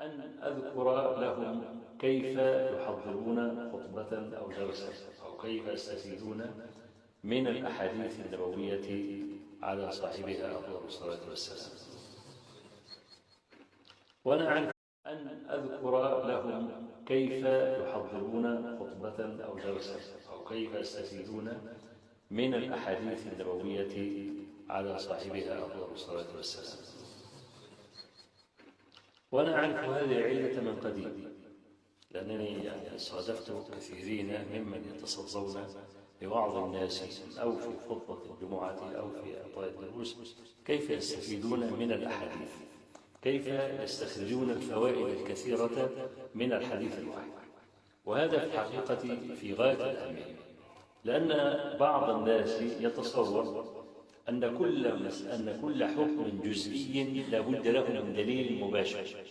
أن أذكر لهم كيف يحضرون خطبة أو درسا أو كيف يستفيدون من الأحاديث النبوية على صاحبها أفضل الصلاة والسلام. وأنا أعرف أن أذكر لهم كيف يحضرون خطبة أو درسا أو كيف يستفيدون من الأحاديث النبوية على صاحبها أفضل الصلاة والسلام. وأنا أعرف هذه العلة من قديم، لأنني صادفت كثيرين ممن يتصدون لوعظ الناس أو في خطبة الجمعة أو في أعطاء الدروس كيف يستفيدون من الأحاديث، كيف يستخرجون الفوائد الكثيرة من الحديث الواحد. وهذا في الحقيقة في غاية الأهمية، لأن بعض الناس يتصور أن كل حكم جزئي لا بد له من دليل مباشر،